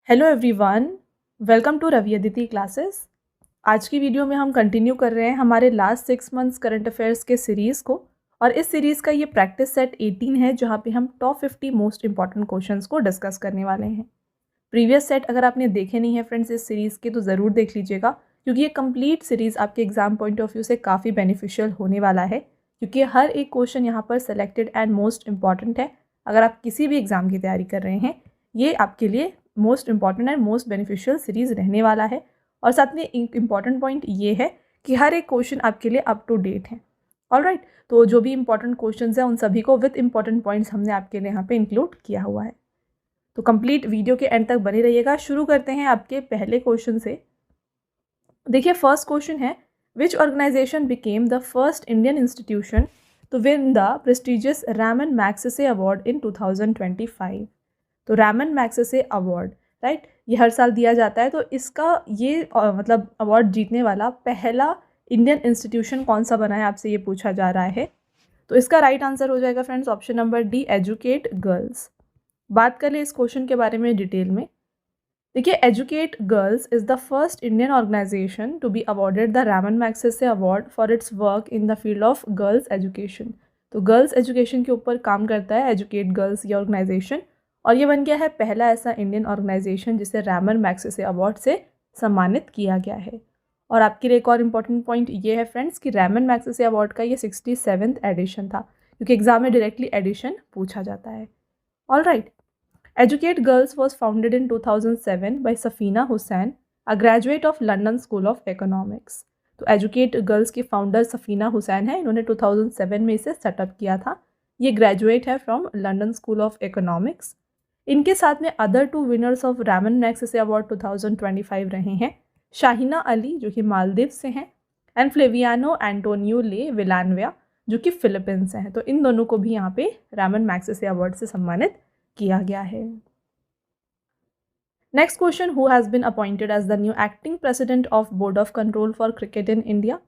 Hello everyone, welcome to Ravi Aditi classes. आज की video में हम कंटिन्यू कर रहे हैं हमारे लास्ट 6 मंथ्स करंट अफेयर्स के सीरीज़ को। और इस सीरीज़ का ये प्रैक्टिस सेट 18 है, जहाँ पे हम टॉप 50 मोस्ट इंपॉर्टेंट क्वेश्चंस को डिस्कस करने वाले हैं। प्रीवियस सेट अगर आपने देखे नहीं है फ्रेंड्स इस सीरीज़ के, तो ज़रूर देख लीजिएगा, क्योंकि ये कंप्लीट सीरीज़ आपके एग्जाम पॉइंट ऑफ व्यू से काफ़ी बेनिफिशियल होने वाला है, क्योंकि हर एक क्वेश्चन यहाँ पर सेलेक्टेड एंड मोस्ट इंपॉर्टेंट है। अगर आप किसी भी एग्जाम की तैयारी कर रहे हैं, ये आपके लिए most important and most beneficial series रहने वाला है। और साथ में एक इम्पॉर्टेंट पॉइंट ये है कि हर एक क्वेश्चन आपके लिए अप टू डेट है। ऑलराइट, तो जो भी इंपॉर्टेंट क्वेश्चंस हैं उन सभी को विद इंपॉर्टेंट पॉइंट्स हमने आपके लिए यहाँ पे इंक्लूड किया हुआ है। तो कंप्लीट वीडियो के एंड तक बने रहिएगा। शुरू करते हैं आपके पहले क्वेश्चन से। देखिए, फर्स्ट क्वेश्चन है, which organisation became the first Indian institution to win the prestigious Ramon Magsaysay award in 2025। तो रैमन मैग्सेसे अवार्ड, राइट, ये हर साल दिया जाता है। तो इसका ये मतलब अवार्ड जीतने वाला पहला इंडियन इंस्टीट्यूशन कौन सा बना है, आपसे ये पूछा जा रहा है। तो इसका राइट आंसर हो जाएगा friends option number D, educate girls. बात कर ले इस क्वेश्चन के बारे में डिटेल में। देखिए, educate girls is the first Indian organisation to be awarded the Ramon Magsaysay award for its work in the field of girls education. तो गर्ल्स एजुकेशन के ऊपर काम करता है एजुकेट गर्ल्स ये ऑर्गेनाइजेशन, और ये बन गया है पहला ऐसा इंडियन ऑर्गेनाइजेशन जिसे रैमन मैग्सेसे अवार्ड से सम्मानित किया गया है। और आपके लिए एक और इम्पॉर्टेंट पॉइंट ये है फ्रेंड्स कि रैमन मैग्सेसे अवार्ड का ये 67th एडिशन था, क्योंकि एग्जाम में डायरेक्टली एडिशन पूछा जाता है। All right, Educate Girls was founded in 2007 by Safina Hussain, a graduate of London School of Economics. तो Educate Girls की फाउंडर सफीना हुसैन है, इन्होंने 2007 में इसे सेटअप किया था। ये ग्रेजुएट है from London school of economics. इनके साथ में other 2 winners of Ramon Magsaysay award 2025 रहे हैं शाहिना अली, जो कि मालदीव से हैं, एंड फ्लेवियानो एंटोनियो ले विलानविया, जो कि फिलीपींस से हैं। तो इन दोनों को भी यहाँ पे रैमन मैग्सेसे अवार्ड से सम्मानित किया गया है। Next question, who has been appointed as the new acting president of board of control for cricket in India.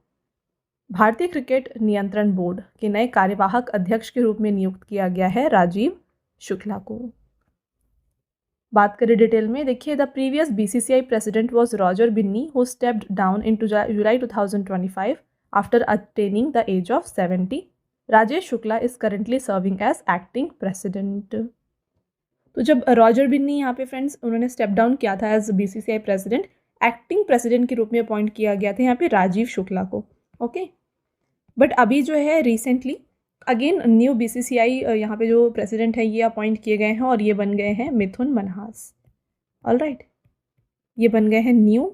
भारतीय क्रिकेट नियंत्रण बोर्ड के नए कार्यवाहक अध्यक्ष के रूप में नियुक्त किया गया है राजीव शुक्ला को। बात करें डिटेल में, देखिए, the previous BCCI president was Roger Binny, who stepped down in July 2025 after attaining the age of 70। Rajesh Shukla is currently serving as acting president. तो जब रॉजर बिन्नी यहाँ पे फ्रेंड्स उन्होंने स्टेप डाउन किया था as BCCI president, acting president के रूप में अपॉइंट किया गया था यहाँ पे राजीव शुक्ला को। ओके, बट अभी जो है रिसेंटली अगेन न्यू बीसीसीआई यहाँ पे जो प्रेसिडेंट है ये अपॉइंट किए गए हैं, और ये बन गए हैं मिथुन मनहास। ऑल राइट, ये बन गए हैं न्यू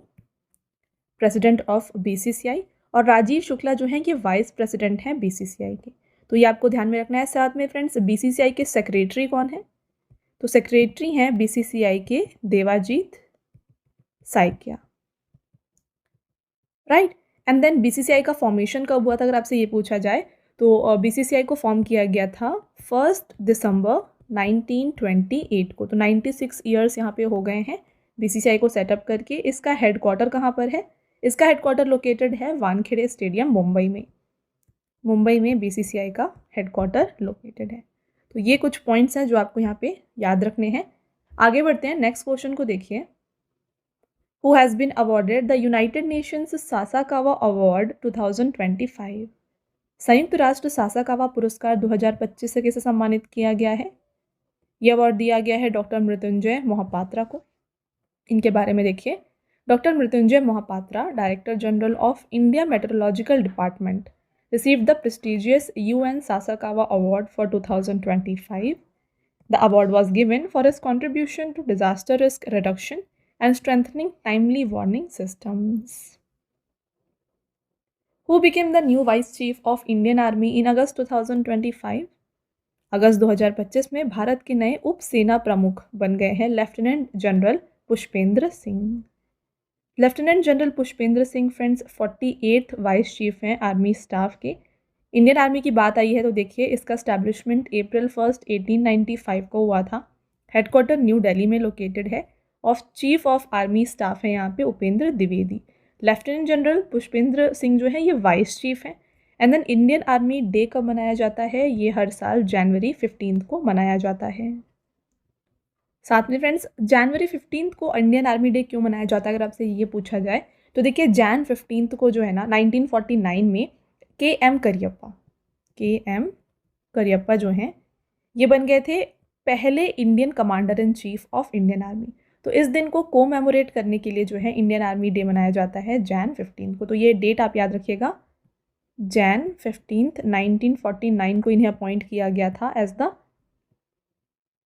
प्रेसिडेंट ऑफ बीसीसीआई, और राजीव शुक्ला जो हैं ये वाइस प्रेसिडेंट हैं बीसीसीआई के। तो ये आपको ध्यान में रखना है। साथ में फ्रेंड्स बीसीसीआई के सेक्रेटरी कौन है, तो सेक्रेटरी हैं बीसीसीआई के Devajit Saikia, right. And then BCCI का फॉर्मेशन कब हुआ था, अगर आपसे ये पूछा जाए, तो बीसीसीआई को फॉर्म किया गया था 1 दिसंबर 1928 को। तो 96 ईयर्स यहाँ पे हो गए हैं बीसीसीआई को सेटअप करके। इसका हेडक्वार्टर कहाँ पर है, इसका हेडक्वार्टर लोकेटेड है वानखेड़े स्टेडियम मुंबई में। मुंबई में बीसीसीआई का हेडक्वार्टर लोकेटेड है। तो ये कुछ पॉइंट्स हैं जो आपको यहाँ पे याद रखने हैं। आगे बढ़ते हैं, नेक्स्ट क्वेश्चन को देखिए। Who has been awarded the United Nations Sasakawa award 2025। संयुक्त राष्ट्र सासाकावा पुरस्कार 2025 से किसे सम्मानित किया गया है। यह अवार्ड दिया गया है डॉक्टर मृत्युंजय मोहपात्रा को। इनके बारे में देखिए, doctor Mrutyunjay Mohapatra, director general of India meteorological department, received the prestigious UN Sasakawa Award for 2025. The award was given for his contribution to disaster risk reduction and strengthening timely warning systems. Who became the new Vice Chief of Indian Army in August 2025? अगस्त 2025 में भारत के नए उप सेना प्रमुख बन गए हैं lieutenant general Pushpendra Singh. Lieutenant general Pushpendra Singh friends 48th vice chief हैं आर्मी स्टाफ के। इंडियन आर्मी की बात आई है तो देखिए, इसका स्टैब्लिशमेंट अप्रैल 1, 1895 को हुआ था। हेडक्वार्टर न्यू दिल्ली में लोकेटेड है। चीफ ऑफ आर्मी स्टाफ है यहाँ पे उपेंद्र द्विवेदी। लेफ्टिनेंट जनरल पुष्पेंद्र सिंह जो है ये वाइस चीफ हैं। And then Indian army day कब मनाया जाता है, ये हर साल जनवरी 15 को मनाया जाता है। साथ में फ्रेंड्स जनवरी 15 को इंडियन आर्मी डे क्यों मनाया जाता है, अगर आपसे ये पूछा जाए तो देखिए जैन 15 को जो है ना 1949 में के एम करियप्पा जो हैं ये बन गए थे पहले Indian commander in chief of Indian army. तो इस दिन को कोमेमोरेट करने के लिए जो है इंडियन आर्मी डे मनाया जाता है जैन 15 को। तो ये डेट आप याद रखिएगा, जैन 15 1949 को इन्हें अपॉइंट किया गया था as the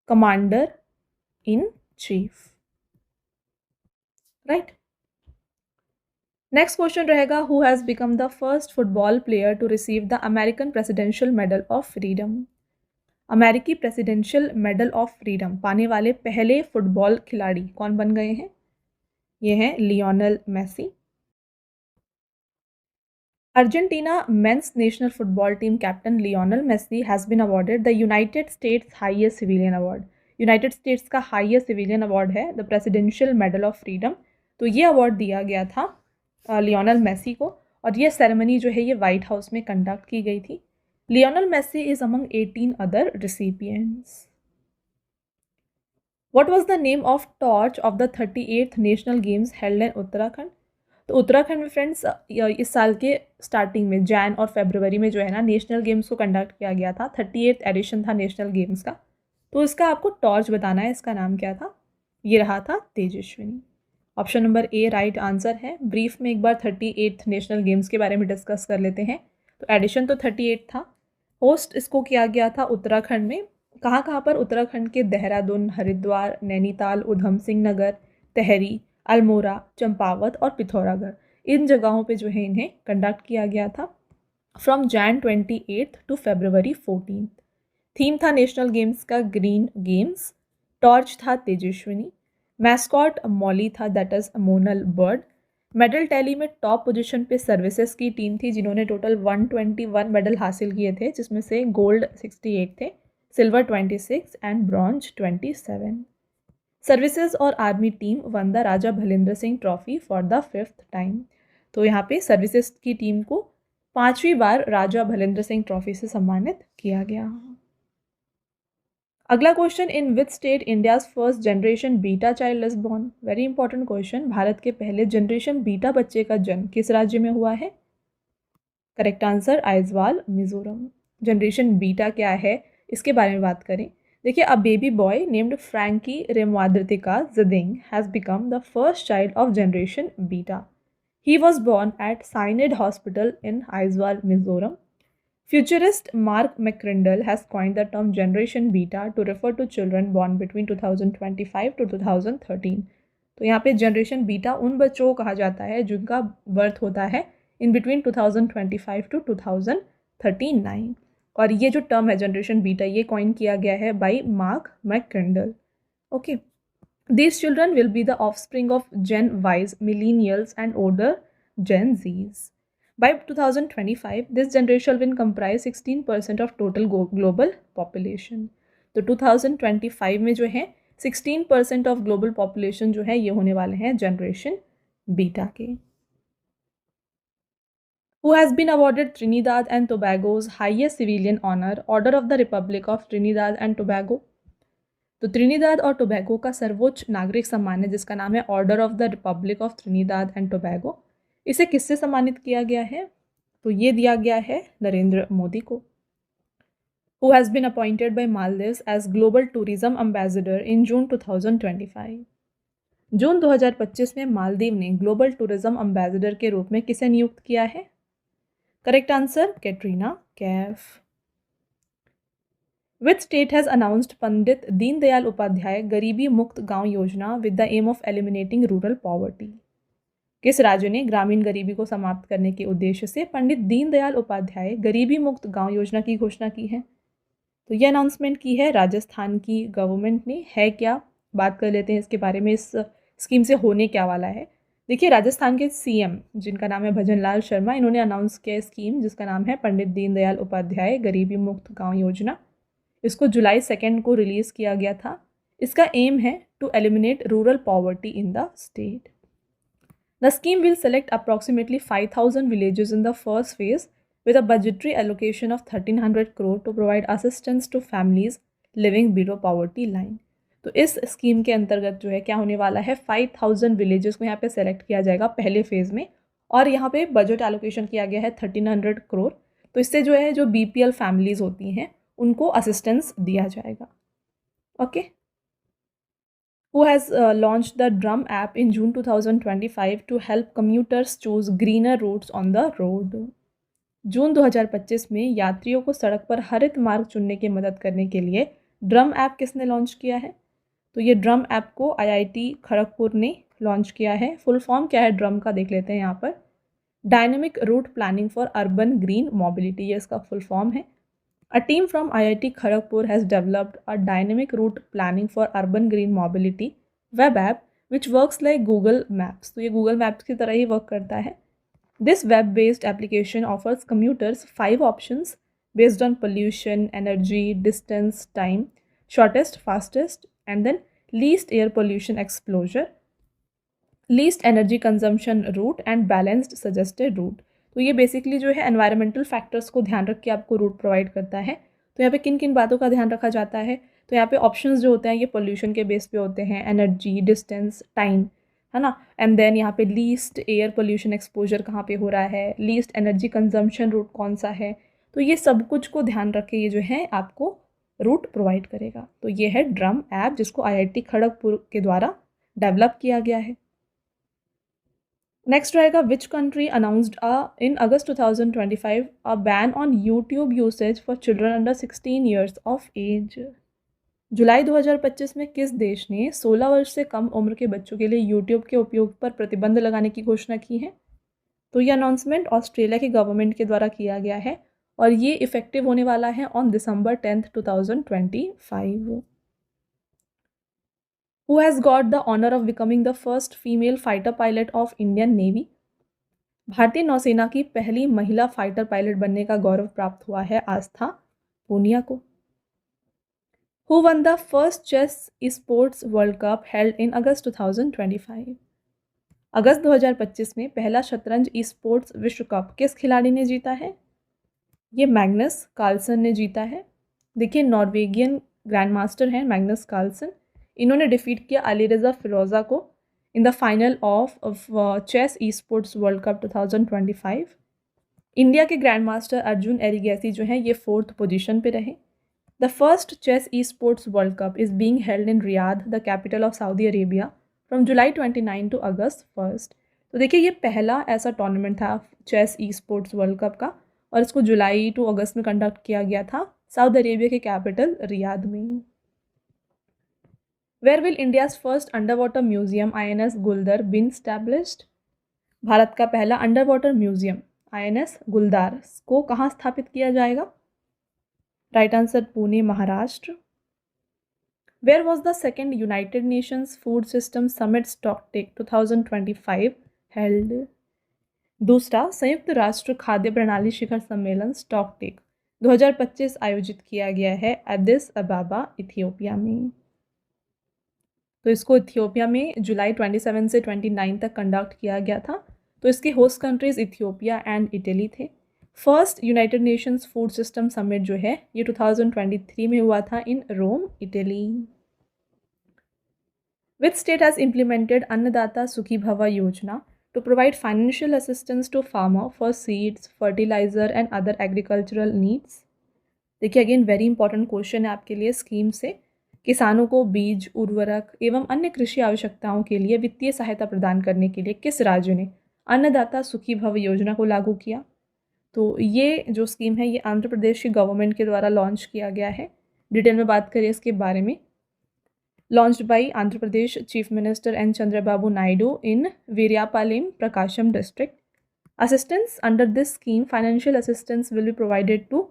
commander in chief, right. Next question रहेगा, who has become the first football player to receive the American presidential medal of freedom. अमेरिकी प्रेसिडेंशियल मेडल ऑफ फ्रीडम पाने वाले पहले फुटबॉल खिलाड़ी कौन बन गए हैं? ये हैं Lionel Messi. Argentina men's national football team captain Lionel Messi has been awarded the United States highest civilian award. United States का हाईएस्ट सिविलियन अवार्ड है the presidential medal of freedom. तो ये अवार्ड दिया गया था लियोनेल मेसी को, और ये सेरेमनी जो है ये वाइट हाउस में कंडक्ट की गई थी। Lionel Messi is among 18 other recipients. What was the name of torch of the 38th National Games held in Uttarakhand? तो उत्तराखंड में फ्रेंड्स इस साल के स्टार्टिंग में जैन और फरवरी में जो है ना नेशनल गेम्स को कंडक्ट किया गया था, 38th एडिशन था नेशनल गेम्स का। तो इसका आपको टॉर्च बताना है, इसका नाम क्या था? ये रहा था Tejaswini. Option number A right answer है। ब्रीफ में एक बार 38th नेशनल गेम्स के बारे में डिस्कस कर लेते हैं। तो एडिशन तो 38 था, होस्ट इसको किया गया था उत्तराखंड में। कहाँ पर? उत्तराखंड के देहरादून, हरिद्वार, नैनीताल, उधम सिंह नगर, टेहरी, अल्मोड़ा, चंपावत और पिथौरागढ़, इन जगहों पे जो है इन्हें कंडक्ट किया गया था from Jan 28 to February 14। Theme था नेशनल गेम्स का ग्रीन गेम्स। टॉर्च था तेजस्विनी। मैस्कॉट मॉली था, that is monal bird. Medal tally में टॉप पोजीशन पे सर्विसेज की टीम थी जिन्होंने टोटल 121 मेडल हासिल किए थे, जिसमें से गोल्ड 68 थे, सिल्वर 26 एंड ब्रॉन्ज 27। सर्विसेज और army team won the Raja Bhalendra Singh trophy for the 5th time. तो यहाँ पे सर्विसेज की टीम को 5वीं बार राजा भलेंद्र सिंह ट्रॉफी से सम्मानित किया गया। अगला question, in which state India's first generation beta child is born? Very important question. Bharat के पहले जनरेशन बीटा बच्चे का जन्म किस राज्य में हुआ है? Correct answer Aizawl, Mizoram. Generation beta क्या है इसके बारे में बात करें। देखिए, a baby boy named Frankie Remruatdika Zadeng has become the first child of generation beta. He was born at Synod hospital in Aizawl, Mizoram. Futurist Mark McCrindle has coined the term Generation Beta to refer to children born between 2025 to 2013. तो यहाँ पे generation beta उन बच्चों को कहा जाता है जिनका बर्थ होता है इन बिटवीन 2025 टू 2039। और ये जो टर्म है जनरेशन बीटा ये कॉइन किया गया है by Mark McCrindle. Okay, these children will be the offspring of Gen Y millennials and older Gen Zs. By 2025, this generation will comprise 16% of total global population. तो 2025 में जो है 16% of global population जो है ये होने वाले हैं जनरेशन बीटा के। Who has been awarded Trinidad and Tobago's highest civilian honor, Order of the Republic of Trinidad and Tobago? तो त्रिनिदाद और टोबैगो का सर्वोच्च नागरिक सम्मान है जिसका नाम है order of the Republic of Trinidad and Tobago. इसे किससे सम्मानित किया गया है? तो ये दिया गया है नरेंद्र मोदी को। Who has been appointed by Maldives as Global Tourism Ambassador in June 2025? जून 2025 में मालदीव ने ग्लोबल टूरिज्म एम्बेसडर के रूप में किसे नियुक्त किया है? Correct answer Katrina Kaif. Which state has announced Pandit Deendayal Upadhyay गरीबी मुक्त गांव योजना with the aim of eliminating rural poverty? किस राज्य ने ग्रामीण गरीबी को समाप्त करने के उद्देश्य से पंडित दीनदयाल उपाध्याय गरीबी मुक्त गांव योजना की घोषणा की है? तो ये अनाउंसमेंट की है राजस्थान की गवर्नमेंट ने। है क्या, बात कर लेते हैं इसके बारे में, इस स्कीम से होने क्या वाला है। देखिए, राजस्थान के सीएम जिनका नाम है भजनलाल शर्मा, इन्होंने अनाउंस किया स्कीम जिसका नाम है पंडित दीनदयाल उपाध्याय गरीबी मुक्त गाँव योजना। इसको जुलाई 2 को रिलीज़ किया गया था। इसका एम है to eliminate rural poverty in the state. The scheme will select approximately 5,000 villages in the first phase with a budgetary allocation of 1,300 crore to provide assistance to families living below poverty line. तो इस scheme के अंतर्गत जो है क्या होने वाला है, 5000 विलेजेस को यहाँ पे सेलेक्ट किया जाएगा पहले फेज़ में, और यहाँ पे बजट एलोकेशन किया गया है 1300 करोड़। तो इससे जो है जो BPL फैमिलीज़ होती हैं उनको असिस्टेंस दिया जाएगा। Okay. Who has launched the Drum app in June 2025 to help commuters choose greener routes on the road. जून 2025 में यात्रियों को सड़क पर हरित मार्ग चुनने की मदद करने के लिए ड्रम ऐप किसने लॉन्च किया है? तो ये ड्रम ऐप को IIT खड़गपुर ने लॉन्च किया है। फुल फॉर्म क्या है ड्रम का देख लेते हैं यहाँ पर। Dynamic route planning for urban green mobility, ये इसका फुल फॉर्म है। A team from IIT Kharagpur has developed a dynamic route planning for urban green mobility web app which works like Google Maps. तो ये Google Maps की तरह ही work करता है। This web-based application offers commuters 5 options based on pollution, energy, distance, time, shortest, fastest, and then least air pollution exposure, least energy consumption route and balanced suggested route. तो ये basically जो है environmental factors को ध्यान रख के आपको root provide करता है। तो यहाँ पे किन किन बातों का ध्यान रखा जाता है, तो यहाँ पे ऑप्शंस जो होते हैं ये पोल्यूशन के बेस पे होते हैं, एनर्जी, डिस्टेंस, टाइम, है ना। एंड देन यहाँ पे लीस्ट एयर पोल्यूशन एक्सपोजर कहाँ पे हो रहा है, लीस्ट एनर्जी कंजम्पशन रूट कौन सा है। तो ये सब कुछ को ध्यान रख के ये जो है आपको रूट प्रोवाइड करेगा। तो ये है ड्रम ऐप जिसको IIT खड़गपुर के द्वारा डेवलप किया गया है। नेक्स्ट रहेगा which country announced in August 2025 a ban on YouTube usage for children under 16 years of age. जुलाई 2025 में किस देश ने 16 वर्ष से कम उम्र के बच्चों के लिए यूट्यूब के उपयोग पर प्रतिबंध लगाने की घोषणा की है? तो ये अनाउंसमेंट ऑस्ट्रेलिया की गवर्नमेंट के द्वारा किया गया है और ये इफेक्टिव होने वाला है on December 10, 2025। Who has got the honor of becoming the first female fighter pilot of Indian Navy? भारतीय नौसेना की पहली महिला फाइटर पायलट बनने का गौरव प्राप्त हुआ है आस्था पूनिया को। Who won the first chess esports world cup held in August 2025? अगस्त 2025 में पहला शतरंज ई-स्पोर्ट्स विश्व कप किस खिलाड़ी ने जीता है? ये मैग्नस कार्लसन ने जीता है। देखिए नॉर्वेगियन ग्रैंड मास्टर हैं मैग्नस कार्लसन, इन्होंने डिफीट किया अली रज़ा फिरोज़ा को in the final of chess esports world cup 2025। India के ग्रैंड मास्टर अर्जुन एरिगैसी जो हैं ये 4th पोजीशन पे रहे। The first chess esports world cup is being held in Riyadh, the capital of Saudi Arabia, from July 29 to August 1। तो देखिए ये पहला ऐसा टूर्नामेंट था chess esports world cup का और इसको जुलाई टू अगस्त में कंडक्ट किया गया था सऊदी अरेबिया के कैपिटल रियाद में। Where will India's first underwater museum INS गुलदार been established? भारत का पहला अंडर वाटर म्यूजियम INS गुलदार को कहाँ स्थापित किया जाएगा? Right answer Pune Maharashtra. Where was the second United Nations Food System Summit Stocktake 2025 held? दूसरा संयुक्त राष्ट्र खाद्य प्रणाली शिखर सम्मेलन स्टॉकटेक 2025 आयोजित किया गया है एडिस अबाबा इथियोपिया में। तो इसको इथियोपिया में जुलाई 27 से 29 तक कंडक्ट किया गया था। तो इसके host countries Ethiopia and Italy थे। First United Nations food system summit जो है ये 2023 में हुआ था in Rome Italy. Which state has implemented Annadata Sukhibhava yojana to provide financial assistance to farmer for seeds, fertilizer and other agricultural needs. देखिए again very important question है आपके लिए स्कीम से। किसानों को बीज, उर्वरक एवं अन्य कृषि आवश्यकताओं के लिए वित्तीय सहायता प्रदान करने के लिए किस राज्य ने अन्नदाता सुखी भव योजना को लागू किया? तो ये जो स्कीम है ये आंध्र प्रदेश की गवर्नमेंट के द्वारा लॉन्च किया गया है। डिटेल में बात करें इसके बारे में। Launched by Andhra Pradesh chief minister N Chandrababu Naidu in Veerayapalem Prakasam district. Assistance under this scheme financial assistance will be provided to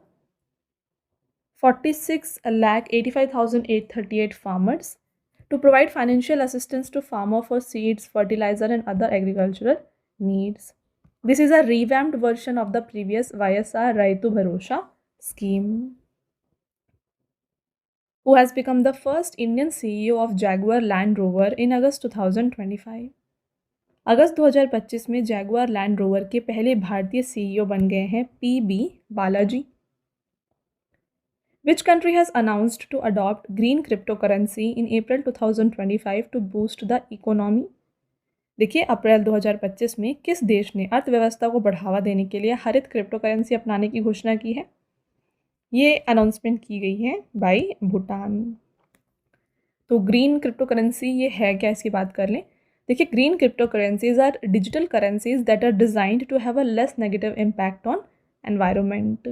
46,85,838 farmers to provide financial assistance to farmer for seeds, fertilizer and other agricultural needs. This is a revamped version of the previous YSR Raitu Bharosha scheme. Who has become the first Indian CEO of Jaguar Land Rover in August 2025? अगस्त 2025 में Jaguar land rover के पहले भारतीय CEO बन गए हैं PB Balaji. Which country has announced to adopt green cryptocurrency in April 2025 to boost the economy? देखिए, अप्रैल 2025 में किस देश ने अर्थव्यवस्था को बढ़ावा देने के लिए हरित क्रिप्टो करेंसी अपनाने की घोषणा की है? ये अनाउंसमेंट की गई है बाय भूटान। तो ग्रीन क्रिप्टो करेंसी ये है क्या, इसकी बात कर लें। देखिए, green cryptocurrencies are digital currencies that are designed to have a less negative impact on environment.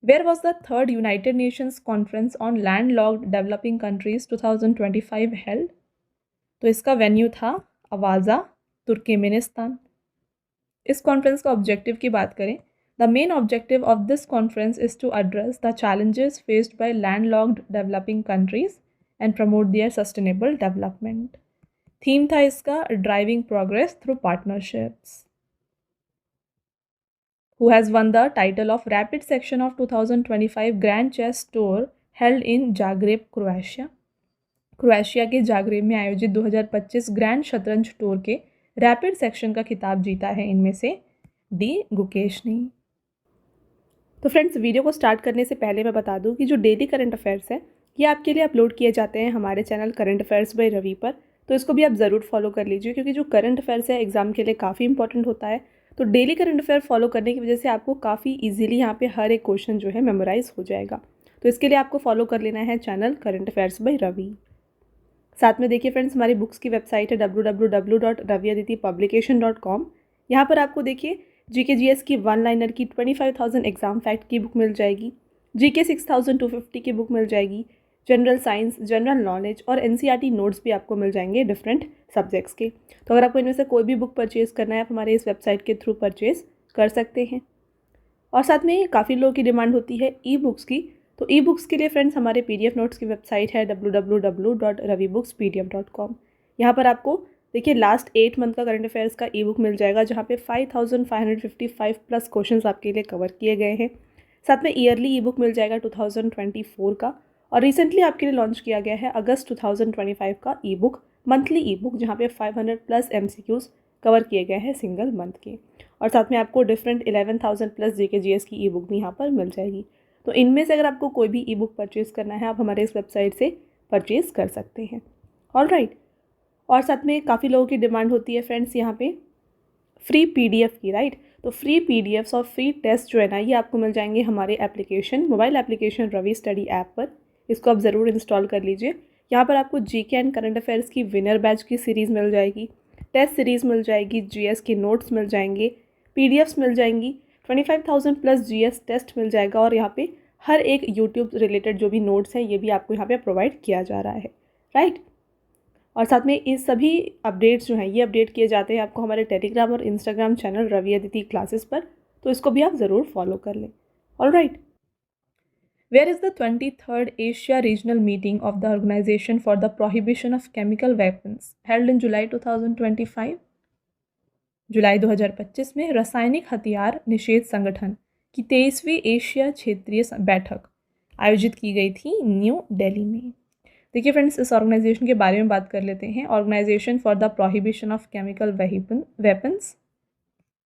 Where was the third United Nations Conference on Landlocked Developing Countries 2025 held? तो इसका वेन्यू था अवाजा, तुर्कमेनिस्तान। इस conference का objective की बात करें, the main objective of this conference is to address the challenges faced by landlocked developing countries and promote their sustainable development. Theme था इसका driving progress through partnerships. Who has won the title of Rapid Section of 2025 Grand Chess Tour held in Zagreb, Croatia? Croatia के Zagreb में आयोजित 2025 grand शतरंज tour के rapid section का खिताब जीता है इनमें से डी गुकेश ने। तो फ्रेंड्स, वीडियो को स्टार्ट करने से पहले मैं बता दूं कि जो डेली करंट अफेयर्स है ये आपके लिए अपलोड किए जाते हैं हमारे channel current affairs by Ravi पर, तो इसको भी आप ज़रूर फॉलो कर लीजिए, क्योंकि जो करंट अफेयर्स है एग्जाम के लिए काफ़ी इंपॉर्टेंट होता है। तो डेली करंट अफेयर फॉलो करने की वजह से आपको काफ़ी ईजिली यहाँ पे हर एक क्वेश्चन जो है मेमोराइज हो जाएगा। तो इसके लिए आपको फॉलो कर लेना है channel current affairs by Ravi. साथ में देखिए फ्रेंड्स, हमारी बुक्स की वेबसाइट है www.raviaditipublication.com। यहाँ पर आपको देखिए जीके जीएस की वन लाइनर की 25,000 एग्जाम फैक्ट की बुक मिल जाएगी, जीके 6,250 की बुक मिल जाएगी, जनरल साइंस, जनरल नॉलेज और एनसीईआरटी नोट्स भी आपको मिल जाएंगे डिफरेंट सब्जेक्ट्स के। तो अगर आपको इनमें से कोई भी बुक परचेज़ करना है, आप हमारे इस वेबसाइट के थ्रू परचेज़ कर सकते हैं। और साथ में काफ़ी लोगों की डिमांड होती है ई बुक्स की, तो ई बुक्स के लिए फ्रेंड्स हमारे पीडीएफ नोट्स की वेबसाइट है www.ravibookspdf.com। यहाँ पर आपको देखिए लास्ट 8 मंथ का करंट अफेयर्स का ई बुक मिल जाएगा, जहाँ पे 5,555 प्लस क्वेश्चंस आपके लिए कवर किए गए हैं। साथ में ईयरली ई बुक मिल जाएगा 2024 का, और रिसेंटली आपके लिए लॉन्च किया गया है अगस्त 2025 का ई बुक, मंथली ई बुक, जहाँ पे 500 प्लस MCQs कवर किए गए हैं सिंगल मंथ के। और साथ में आपको डिफरेंट 11,000 प्लस जीके जीएस की ई बुक भी यहाँ पर मिल जाएगी। तो इनमें से अगर आपको कोई भी ई बुक परचेज़ करना है, आप हमारे इस वेबसाइट से परचेज़ कर सकते हैं। ऑलराइट। और साथ में काफ़ी लोगों की डिमांड होती है फ्रेंड्स यहाँ पे फ्री पीडीएफ की, राइट। तो फ्री पीडीएफ्स और फ्री टेस्ट जो है ना, ये आपको मिल जाएंगे हमारे application, mobile application Ravi study app पर। इसको आप ज़रूर इंस्टॉल कर लीजिए। यहाँ पर आपको जीके एंड करंट अफेयर्स की विनर बैच की सीरीज़ मिल जाएगी, टेस्ट सीरीज़ मिल जाएगी, जीएस के नोट्स मिल जाएंगे, पीडीएफ्स मिल जाएंगी, 25,000 प्लस जीएस टेस्ट मिल जाएगा, और यहाँ पे हर एक यूट्यूब रिलेटेड जो भी नोट्स हैं ये भी आपको यहाँ पे प्रोवाइड किया जा रहा है, राइट। और साथ में इस सभी अपडेट्स जो हैं ये अपडेट किए जाते हैं आपको हमारे टेलीग्राम और Instagram channel Ravi Aditi classes पर, तो इसको भी आप ज़रूर फॉलो कर लें। Alright. Where is the 23rd Asia Regional Meeting of the Organization for the Prohibition of Chemical Weapons held in July 2025? जुलाई 2025 में रासायनिक हथियार निषेध संगठन की 23वीं एशिया क्षेत्रीय बैठक आयोजित की गई थी न्यू दिल्ली में। देखिए फ्रेंड्स, इस ऑर्गेनाइजेशन के बारे में बात कर लेते हैं। Organisation for the prohibition of chemical weapons.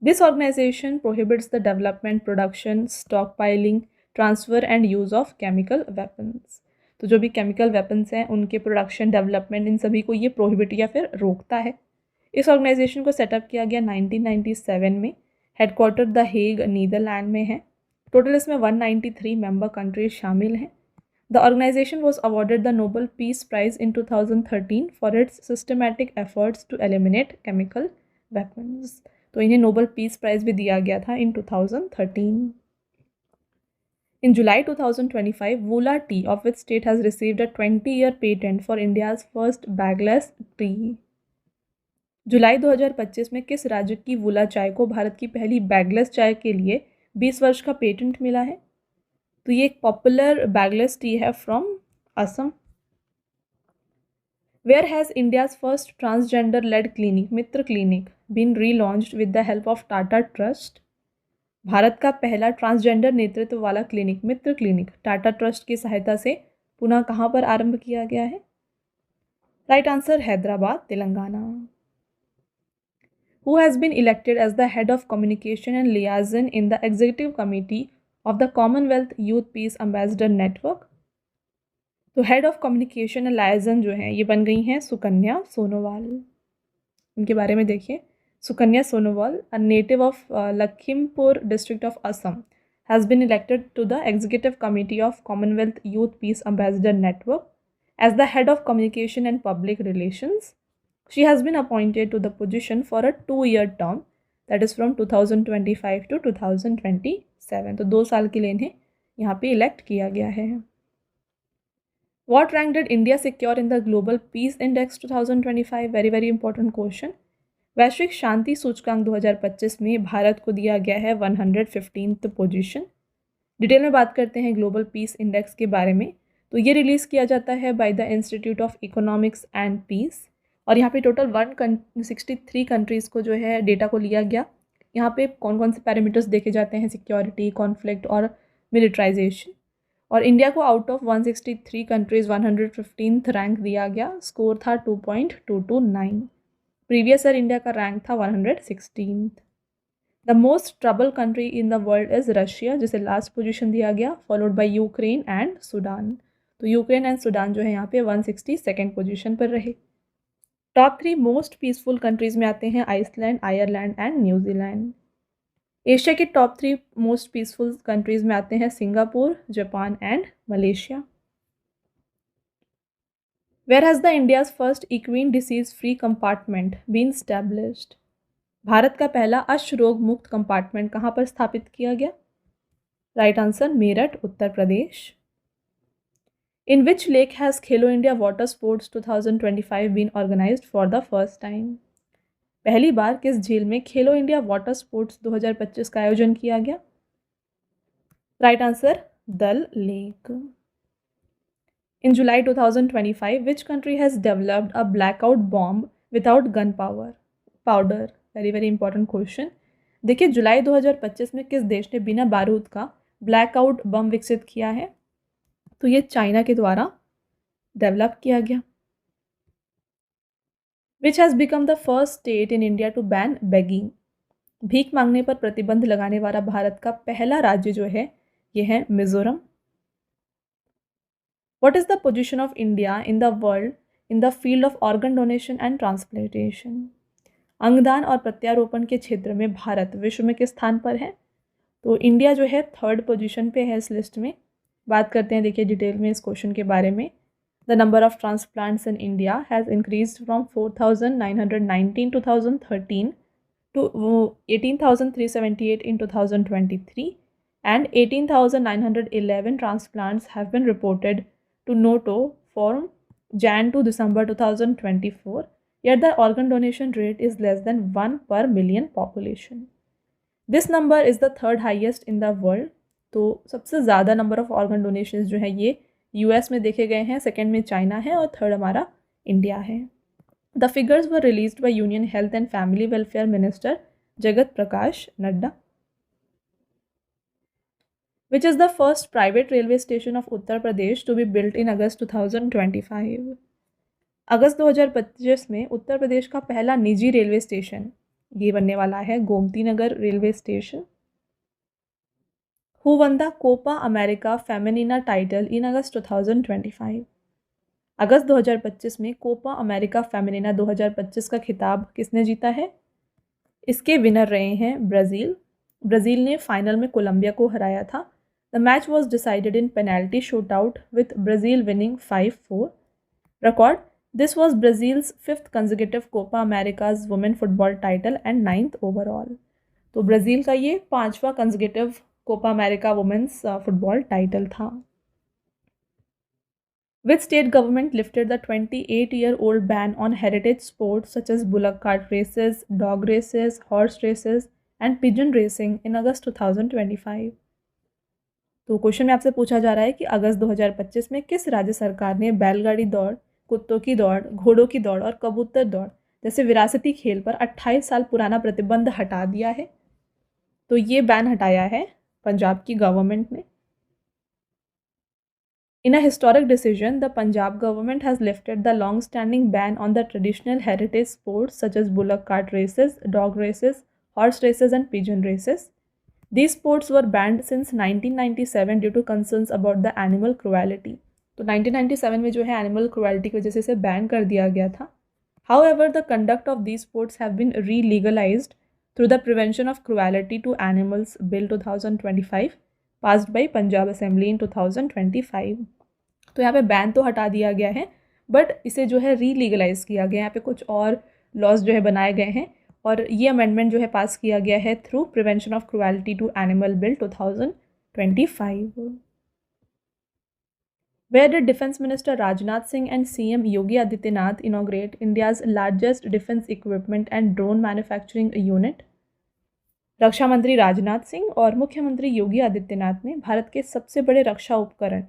This organisation prohibits the development, production, stockpiling, transfer and use of chemical weapons. तो जो भी केमिकल वेपन्स हैं उनके प्रोडक्शन, डेवलपमेंट, इन सभी को ये प्रोहिबिट या फिर रोकता है। इस ऑर्गेनाइजेशन को सेटअप किया गया 1997 में। हेडक्वार्टर द हेग, नीदरलैंड में है। टोटल इसमें 193 मेंबर कंट्रीज शामिल हैं। The organisation was awarded the Nobel peace prize in 2013 for its systematic efforts to eliminate chemical weapons. तो इन्हें नोबल पीस प्राइज भी दिया गया था इन 2013। In July 2025, Woola Tea of its state has received a 20-year patent for India's first bagless tea. जुलाई 2025 में किस राज्य की वुला चाय को भारत की पहली बैगलेस चाय के लिए 20 वर्ष का पेटेंट मिला है? तो ये एक पॉपुलर बैगलेस टी है from Assam. Where has India's first transgender-led clinic, Mitra clinic, been relaunched with the help of Tata Trust? Bharat का पहला ट्रांसजेंडर नेतृत्व वाला क्लिनिक, मित्र क्लिनिक, टाटा ट्रस्ट की सहायता से पुनः कहाँ पर आरंभ किया गया है? Right answer, Hyderabad, Telangana. Who has been elected as the head of communication and liaison in the executive committee of the Commonwealth Youth Peace Ambassador Network. तो head of communication and liaison जो हैं ये बन गई हैं सुकन्या सोनोवाल। इनके बारे में देखिए, Sukanya Sonowal, a native of Lakhimpur district of Assam, has been elected to the Executive Committee of Commonwealth Youth Peace Ambassador Network as the head of communication and public relations. She has been appointed to the position for a 2-year term, that is from 2025 to 2027. तो 2 साल के लिए इन्हें यहाँ पे elect किया गया है। What rank did India secure in the Global Peace Index 2025? Very very important question. वैश्विक शांति सूचकांक 2025 में भारत को दिया गया है 115th पोजीशन। डिटेल में बात करते हैं ग्लोबल पीस इंडेक्स के बारे में। तो ये रिलीज़ किया जाता है by the institute of economics and peace, और यहाँ पे टोटल 163 कंट्रीज़ को जो है डेटा को लिया गया। यहाँ पे कौन कौन से पैरामीटर्स देखे जाते हैं, सिक्योरिटी, कॉन्फ्लिक्ट और मिलिट्राइजेशन। और इंडिया को out of 163 countries 115th rank दिया गया। स्कोर था 2.229। प्रीवियस ईयर इंडिया का रैंक था 116th। The most trouble country in the world is Russia, जिसे लास्ट पोजीशन दिया गया, followed by Ukraine and Sudan. तो यूक्रेन एंड सूडान जो है यहाँ पे 162nd पोजीशन पर रहे। टॉप 3 मोस्ट पीसफुल कंट्रीज़ में आते हैं Iceland, Ireland and New Zealand. Asia के टॉप 3 मोस्ट पीसफुल कंट्रीज़ में आते हैं Singapore, Japan and Malaysia. Where has the India's first equine disease free compartment been established? Bharat का पहला अश्व रोग मुक्त कंपार्टमेंट कहाँ पर स्थापित किया गया? Right answer Meerut, Uttar Pradesh. In which lake has Khelo India Water Sports 2025 been organized for the first time? पहली बार किस झील में खेलो इंडिया वाटर स्पोर्ट्स 2025 का आयोजन किया गया? राइट आंसर दल lake. In July 2025, which country has developed a blackout bomb without powder? Very very important question. देखिए, जुलाई 2025 में किस देश ने बिना बारूद का ब्लैकआउट बम विकसित किया है? तो ये चाइना के द्वारा डेवलप किया गया। Which has become the first state in India to ban begging? भीख मांगने पर प्रतिबंध लगाने वाला भारत का पहला राज्य जो है ये है Mizoram. What is the position of India in the world in the field of organ donation and transplantation? अंगदान और प्रत्यारोपण के क्षेत्र में भारत विश्व में किस स्थान पर है? तो इंडिया जो है 3rd पोजीशन पे है इस लिस्ट में। बात करते हैं देखिए डिटेल में इस क्वेश्चन के बारे में। The number of transplants in India has increased from 4,919 2013 to 18,378 in 2023 and 18,911 transplants have been reported to Noto from Jan to December 2024, yet the organ donation rate is less than 1 per million population. This number is the 3rd highest in the world. तो सबसे ज़्यादा number of organ donations जो है ये US में देखे गए हैं, 2nd में चाइना है और 3rd हमारा इंडिया है। The figures were released by union health and family welfare minister Jagat Prakash Nadda. Which is the first private railway station of Uttar Pradesh to be built in August 2025? अगस्त 2025 में उत्तर प्रदेश का पहला निजी रेलवे स्टेशन ये बनने वाला है Gomti Nagar railway station. Who won the Copa America Femenina title in August 2025? अगस्त 2025 में Copa America फेमिनिना 2025 का खिताब किसने जीता है? इसके विनर रहे हैं ब्राज़ील। ब्राज़ील ने फाइनल में कोलंबिया को हराया था। The match was decided in penalty shootout with Brazil winning 5-4. Record: this was Brazil's 5th consecutive Copa America's women football title and 9th overall. तो ब्राज़ील का ये 5वां consecutive Copa America women's football title था। Which state government lifted the 28-year-old ban on heritage sports such as bullock cart races, dog races, horse races and pigeon racing in August 2025? तो question में आपसे पूछा जा रहा है कि अगस्त 2025 में किस राज्य सरकार ने बैलगाड़ी दौड़, कुत्तों की दौड़, घोड़ों की दौड़ और कबूतर दौड़ जैसे विरासती खेल पर 28 साल पुराना प्रतिबंध हटा दिया है? तो ये बैन हटाया है पंजाब की गवर्नमेंट ने। In a historic decision, the Punjab government has lifted the long-standing ban on the traditional heritage sports such as bullock cart races, dog races, horse races and pigeon races. These sports were banned since 1997 due to concerns about the animal cruelty. तो 1997 में जो है animal cruelty की वजह से इसे ban कर दिया गया था. However, the conduct of these sports have been re-legalized through the Prevention of Cruelty to Animals Bill 2025 passed by Punjab Assembly in 2025. तो यहाँ पे बैन तो हटा दिया गया है बट इसे जो है री-लीगलाइज किया गया है. यहाँ पे कुछ और लॉज जो है बनाए गए हैं और ये अमेंडमेंट जो है पास किया गया है through prevention of cruelty to animal bill 2025. Where did Defence Minister Rajnath Singh and CM Yogi Adityanath inaugurate India's largest defence equipment and drone manufacturing unit? रक्षा मंत्री राजनाथ सिंह और मुख्यमंत्री योगी आदित्यनाथ ने भारत के सबसे बड़े रक्षा उपकरण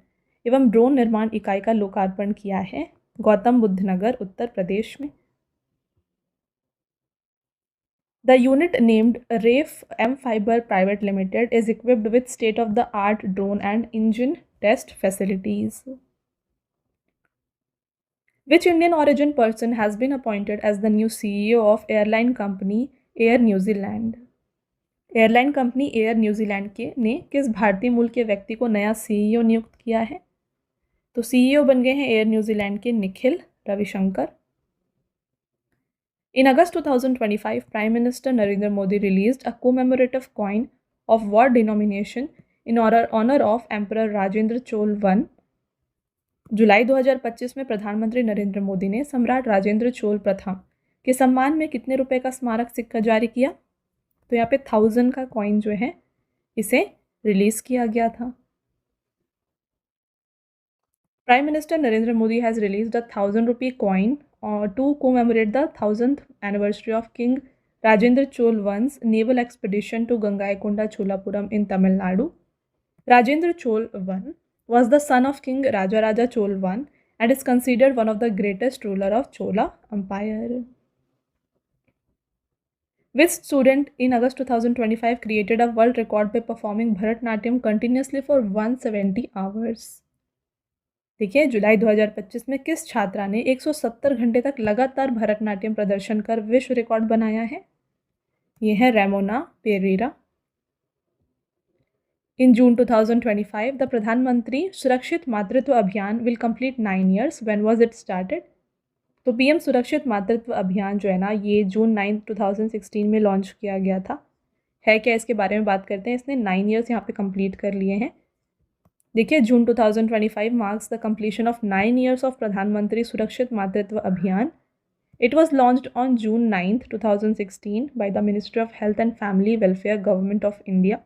एवं ड्रोन निर्माण इकाई का लोकार्पण किया है गौतम बुद्ध नगर, उत्तर प्रदेश में. The unit named RAFE M Fiber Private Limited is equipped with state-of-the-art drone and engine test facilities. Which Indian origin person has been appointed as the new CEO of airline company Air New Zealand? Airline company air New Zealand के ने किस भारतीय मूल के व्यक्ति को नया CEO नियुक्त किया है? तो CEO बन गए हैं एयर न्यूजीलैंड के Nikhil Ravishankar. In August 2025, Prime Minister Narendra Modi released a commemorative coin of what denomination in honor of Emperor Rajendra Chol I. जुलाई 2025 में प्रधानमंत्री नरेंद्र मोदी ने सम्राट राजेंद्र चोल प्रथम के सम्मान में कितने रुपए का स्मारक सिक्का जारी किया? तो यहाँ पे 1000 का कॉइन जो है इसे रिलीज किया गया था. Prime Minister Narendra Modi has released a 1000 rupee coin to commemorate the 1000th anniversary of King Rajendra Chol I's naval expedition to Gangaikonda Cholapuram in Tamil Nadu. Rajendra Chol I was the son of King Rajaraja Chol I and is considered one of the greatest ruler of Chola Empire. Which student in August 2025 created a world record by performing Bharatnatyam continuously for 170 hours? देखिए, जुलाई 2025 में किस छात्रा ने 170 घंटे तक लगातार भरतनाट्यम प्रदर्शन कर विश्व रिकॉर्ड बनाया है? यह है रेमोना पेरेरा. In June 2025, the प्रधानमंत्री सुरक्षित मातृत्व अभियान will complete 9 years. When was it started? तो PM सुरक्षित मातृत्व अभियान जो है ना ये जून 9, 2016 में लॉन्च किया गया था. है क्या, इसके बारे में बात करते हैं. इसने 9 years यहाँ पे कंप्लीट कर लिए हैं. देखिए, June 2025 marks the completion of 9 years of Pradhan Mantri Surakshit Matritva Abhiyan. It was launched on June 9, 2016 by the ministry of health and family welfare government of India.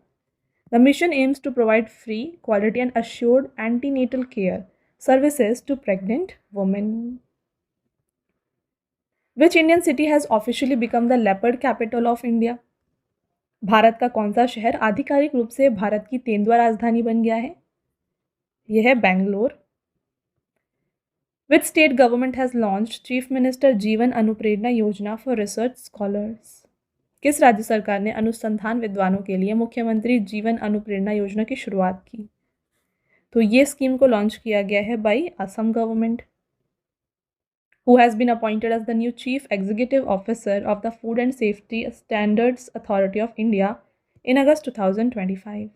The mission aims to provide free, quality and assured antenatal care services to pregnant women. Which Indian city has officially become the leopard capital of India? Bharat का कौन सा शहर आधिकारिक रूप से भारत की तेंदुआ राजधानी बन गया है? यह है Bangalore. Which state government has launched Chief Minister जीवन अनुप्रेरणा योजना for research scholars? किस राज्य सरकार ने अनुसंधान विद्वानों के लिए मुख्यमंत्री जीवन अनुप्रेरणा योजना की शुरुआत की? तो ये स्कीम को लॉन्च किया गया है by Assam government. Who has been appointed as the new Chief Executive Officer of the Food and Safety Standards Authority of India in August 2025?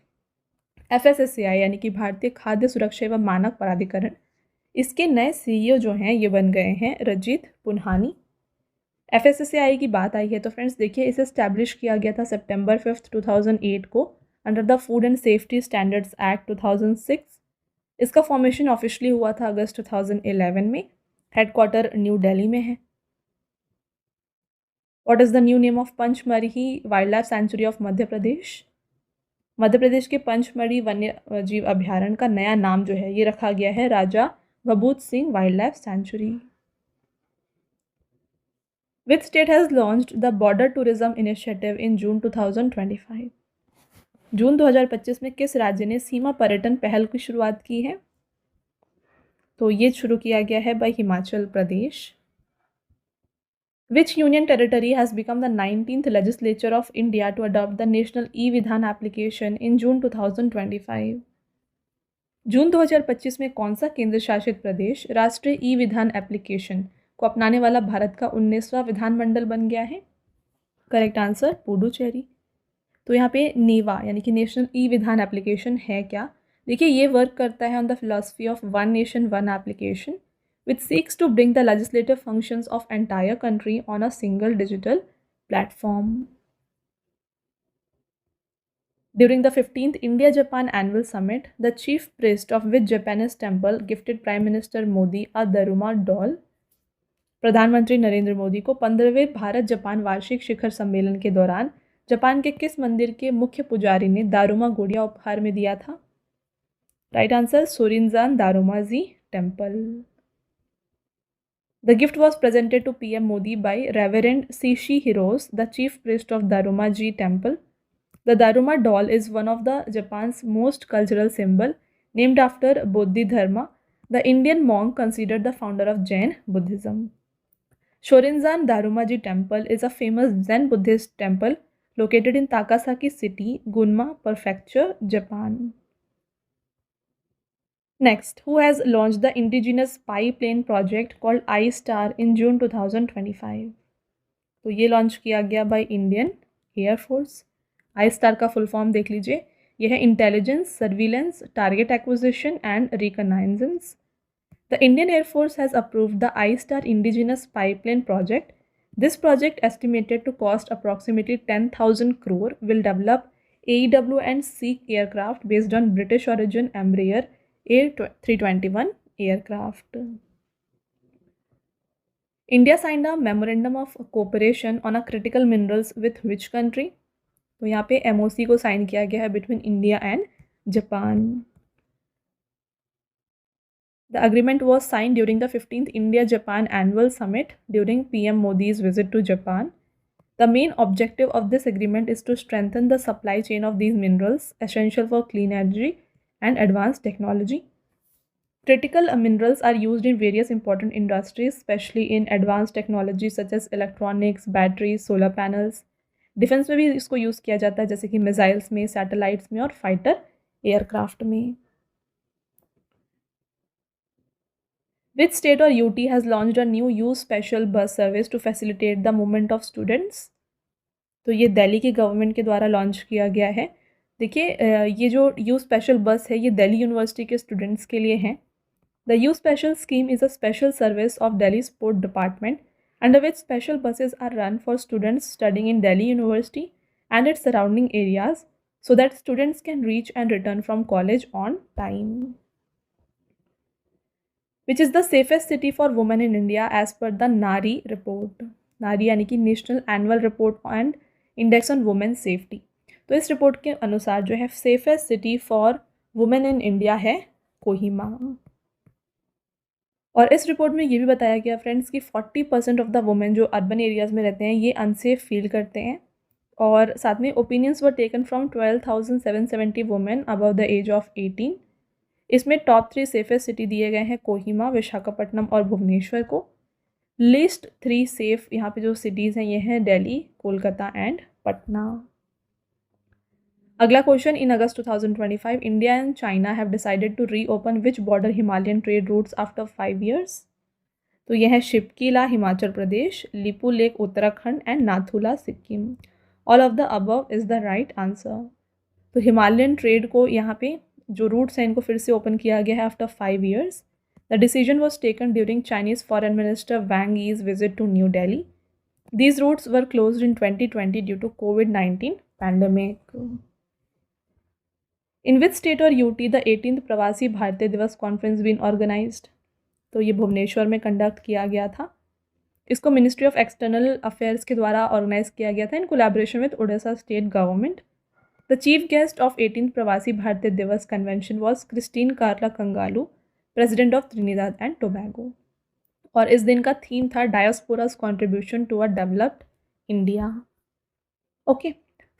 FSSAI यानी कि भारतीय खाद्य सुरक्षा एवं मानक प्राधिकरण, इसके नए CEO जो हैं ये बन गए हैं रजित पुन्हानी. FSSAI की बात आई है तो फ्रेंड्स देखिए, इसे स्टैब्लिश किया गया था सितंबर 5, 2008 को under the food and safety standards act 2006. इसका फॉर्मेशन ऑफिशियली हुआ था अगस्त 2011 में. हेडक्वार्टर न्यू दिल्ली में है. What is the new name of Pachmarhi wild life sanctuary of Madhya Pradesh? Madhya Pradesh के पंचमढ़ी वन्य जीव अभ्यारण्य का नया नाम जो है ये रखा गया है राजा भभूत Singh wild life century. Which state has launched the Border Tourism Initiative in June 2025? जून 2025 में किस राज्य ने सीमा पर्यटन पहल की शुरुआत की है? तो ये शुरू किया गया है by Himachal Pradesh. Which union territory has become the 19th legislature of India to adopt the National E-Vidhan application in June 2025? जून 2025 में कौन सा केंद्र शासित प्रदेश राष्ट्रीय ई-विधान एप्लीकेशन को अपनाने वाला भारत का 19वां विधानमंडल बन गया है? Correct answer Puducherry. तो यहाँ पे नीवा यानी कि नेशनल ई विधान एप्लीकेशन है क्या? देखिए ये वर्क करता है on the philosophy of one nation one application which seeks to bring the legislative functions of entire country on a single digital platform. During the 15th India-Japan Annual Summit, the chief priest of which Japanese temple gifted Prime Minister Modi a Daruma doll. प्रधानमंत्री नरेंद्र मोदी को 15वें Bharat Japan वार्षिक शिखर सम्मेलन के दौरान Japan के किस मंदिर के मुख्य पुजारी ने दारुमा गुड़िया उपहार में दिया था? Right answer Shorinzan Darumaji temple. The gift was presented to PM Modi by Reverend Sishi Hiros, the chief priest of Darumaji Temple. The Daruma doll is one of the Japan's most cultural symbol, named after Bodhidharma, the Indian monk considered the founder of Jain Buddhism. Shorinzan Darumaji Temple is a famous Zen Buddhist temple located in Takasaki City, Gunma Prefecture, Japan. Next, who has launched the indigenous spy plane project called I-Star in June 2025? तो ये launch किया गया by Indian air force. I-Star का full form देख लीजिए, यह है intelligence, surveillance, target acquisition and reconnaissance. The Indian Air Force has approved the I-Star indigenous spy plane project. This project, estimated to cost approximately 10,000 crore, will develop AEW and Seek aircraft based on British origin Embraer A321 aircraft. India signed a memorandum of cooperation on a critical minerals with which country? तो यहाँ पे MOC को sign किया गया है between India and Japan. The agreement was signed during the 15th India-Japan Annual Summit during PM Modi's visit to Japan. The main objective of this agreement is to strengthen the supply chain of these minerals essential for clean energy and advanced technology. Critical minerals are used in various important industries, especially in advanced technology such as electronics, batteries, solar panels. Defence में भी इसको use किया जाता है, जैसे कि missiles में, satellites में और फाइटर एयरक्राफ्ट में. Which state or UT has launched a new U special bus service to facilitate the movement of students? तो ये दिल्ली की गवर्नमेंट के द्वारा लॉन्च किया गया है. देखिए ये जो यू स्पेशल बस है ये दिल्ली यूनिवर्सिटी के स्टूडेंट्स के लिए है. The U special scheme is a special service of Delhi sport department under which special buses are run for students studying in Delhi university and its surrounding areas so that students can reach and return from college on time. Which is the safest city for women in India as per the NARI report? NARI यानी कि national annual report and index on women safety. तो इस report के अनुसार जो है safest city for women in India है कोहिमा. और इस रिपोर्ट में ये भी बताया गया फ्रेंड्स कि 40% ऑफ द वुमेन जो अर्बन एरियाज़ में रहते हैं ये अनसेफ फील करते हैं. और साथ में opinions were taken from 12,770 women above the age of 18. इसमें टॉप 3 सेफेस्ट सिटी दिए गए हैं कोहिमा, विशाखापट्टनम और भुवनेश्वर को. लिस्ट 3 सेफ यहाँ पे जो सिटीज़ हैं ये हैं दिल्ली, कोलकाता एंड पटना. अगला question, in August 2025 India and China have decided to reopen which border Himalayan trade routes after 5 years? तो यह है Shipki La Himachal Pradesh, Lipu Lekh Uttarakhand and Nathu La Sikkim. All of the above is the right answer. तो हिमालयन ट्रेड को यहाँ पे जो रूट्स हैं इनको फिर से ओपन किया गया है after 5 years. The decision was taken during Chinese foreign minister Wang Yi's visit to new Delhi. These routes were closed in 2020 due to COVID-19 pandemic. In which state और UT the 18th Pravasi Bharatiya दिवस conference been organised? तो ये भुवनेश्वर में conduct किया गया था. इसको ministry of external affairs के द्वारा ऑर्गेनाइज किया गया था in collaboration with Orissa state government. The chief guest of 18th Pravasi Bharatiya Divas convention was Christine Carla Kangaloo, president of Trinidad and Tobago. और इस दिन का थीम था diaspora's contribution to a developed India. Okay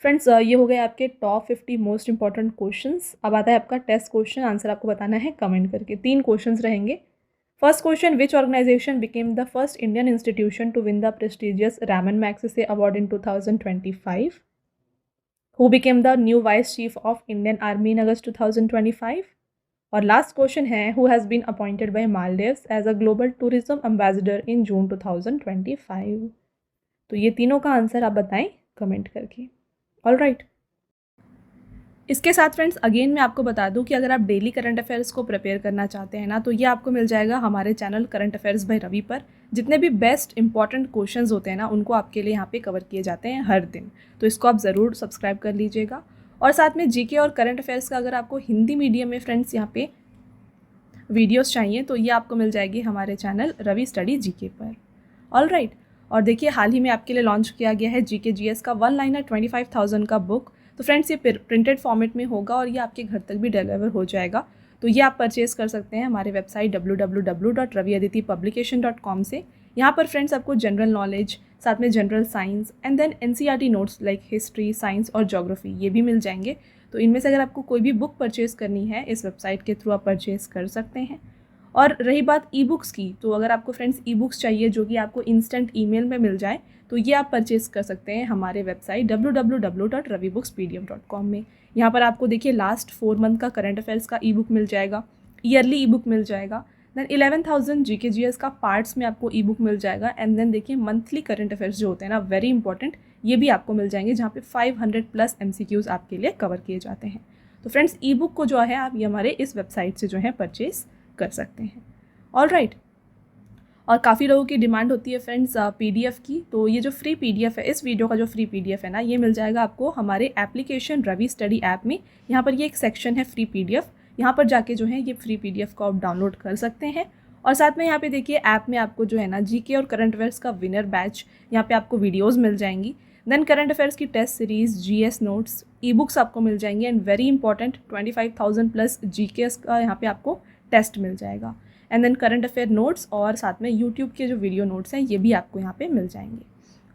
friends, ये हो गए आपके टॉप 50 मोस्ट इंपॉर्टेंट क्वेश्चंस. अब आता है आपका टेस्ट क्वेश्चन. आंसर आपको बताना है कमेंट करके. 3 क्वेश्चंस रहेंगे. First question, which organisation became the first Indian institution to win the prestigious Ramon Magsaysay award in 2025? Who became the new Vice Chief of Indian Army in August 2025? और last question है, who has been appointed by Maldives as a global tourism ambassador in June 2025? तो ये तीनों का answer आप बताएं comment करके. All right, इसके साथ फ्रेंड्स अगेन मैं आपको बता दूं कि अगर आप डेली करंट अफेयर्स को प्रिपेयर करना चाहते हैं ना, तो ये आपको मिल जाएगा हमारे channel current affairs by Ravi पर। जितने भी बेस्ट इंपॉर्टेंट क्वेश्चंस होते हैं ना, उनको आपके लिए यहाँ पे कवर किए जाते हैं हर दिन। तो इसको आप ज़रूर सब्सक्राइब कर लीजिएगा। और साथ में जीके और करंट अफेयर्स का अगर आपको हिंदी मीडियम में फ्रेंड्स यहाँ पे वीडियोज़ चाहिए, तो ये आपको मिल जाएगी हमारे चैनल रवि स्टडी जीके पर। All right. और देखिए हाल ही में आपके लिए लॉन्च किया गया है जीके जीएस का 1 लाइनर 25,000 का बुक। तो फ्रेंड्स ये प्रिंटेड फॉर्मेट में होगा और ये आपके घर तक भी डिलीवर हो जाएगा। तो ये आप परचेज़ कर सकते हैं हमारे वेबसाइट www.raviaditipublication.com से। यहाँ पर फ्रेंड्स आपको जनरल नॉलेज, साथ में general science and then NCERT notes like history, science और ज्योग्राफी ये भी मिल जाएंगे। तो इनमें से अगर आपको कोई भी बुक परचेज़ करनी है, इस वेबसाइट के थ्रू आप परचेज़ कर सकते हैं। और रही बात ई बुक्स की, तो अगर आपको फ्रेंड्स ई बुक्स चाहिए जो कि आपको इंस्टेंट ईमेल में मिल जाए, तो ये आप परचेज़ कर सकते हैं हमारे वेबसाइट www.ravibooksPDF.com में। यहाँ पर आपको देखिए लास्ट 4 मंथ का करंट अफेयर्स का ई बुक मिल जाएगा, ईयरली ई बुक मिल जाएगा, देन 11,000 जीके जीएस का पार्ट्स में आपको ई बुक मिल जाएगा, एंड देन देखिए मंथली करंट अफेयर्स जो होते हैं ना, वेरी इंपॉर्टेंट, ये भी आपको मिल जाएंगे, जहाँ पे 500+ MCQs आपके लिए कवर किए जाते हैं। तो फ्रेंड्स ई बुक को जो है आप ये हमारे इस वेबसाइट से जो है परचेज़ कर सकते हैं। All right. और काफ़ी लोगों की डिमांड होती है फ्रेंड्स पीडीएफ की। तो ये जो फ्री पीडीएफ है, इस वीडियो का जो फ्री पीडीएफ है ना, ये मिल जाएगा आपको हमारे एप्लीकेशन रवि स्टडी ऐप में। यहाँ पर ये एक सेक्शन है फ्री पीडीएफ, यहाँ पर जाके जो है ये फ्री पीडीएफ को आप डाउनलोड कर सकते हैं। और साथ में यहाँ पे देखिए ऐप में आपको जो है ना जीके और करंट अफेयर्स का विनर बैच, यहाँ पे आपको वीडियोज़ मिल जाएंगी, देन करंट अफेयर्स की test series, GS notes, ebooks आपको मिल जाएंगी, एंड वेरी इंपॉर्टेंट 25,000+ जीकेएस का यहाँ पे आपको टेस्ट मिल जाएगा, and then current affair notes और साथ में यूट्यूब के जो वीडियो नोट्स हैं ये भी आपको यहाँ पे मिल जाएंगे।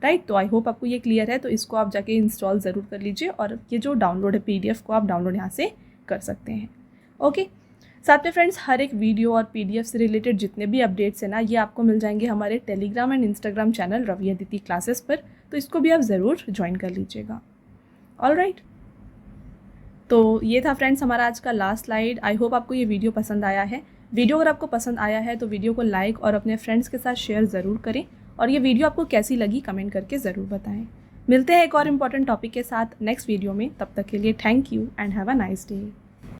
राइट। तो आई होप आपको ये क्लियर है। तो इसको आप जाके इंस्टॉल ज़रूर कर लीजिए और ये जो डाउनलोड है पीडीएफ को आप डाउनलोड यहाँ से कर सकते हैं। ओके। साथ में फ्रेंड्स हर एक वीडियो और पीडीएफ से रिलेटेड जितने भी अपडेट्स हैं ना, ये आपको मिल जाएंगे हमारे Telegram and Instagram channel Ravi Aditi classes पर। तो इसको भी आप ज़रूर ज्वाइन कर लीजिएगा। All right. तो ये था फ्रेंड्स हमारा आज का लास्ट स्लाइड। आई होप आपको ये वीडियो पसंद आया है। वीडियो अगर आपको पसंद आया है तो वीडियो को लाइक और अपने फ्रेंड्स के साथ शेयर ज़रूर करें, और ये वीडियो आपको कैसी लगी कमेंट करके ज़रूर बताएं। मिलते हैं एक और इम्पॉर्टेंट टॉपिक के साथ नेक्स्ट वीडियो में। तब तक के लिए thank you and have a nice day.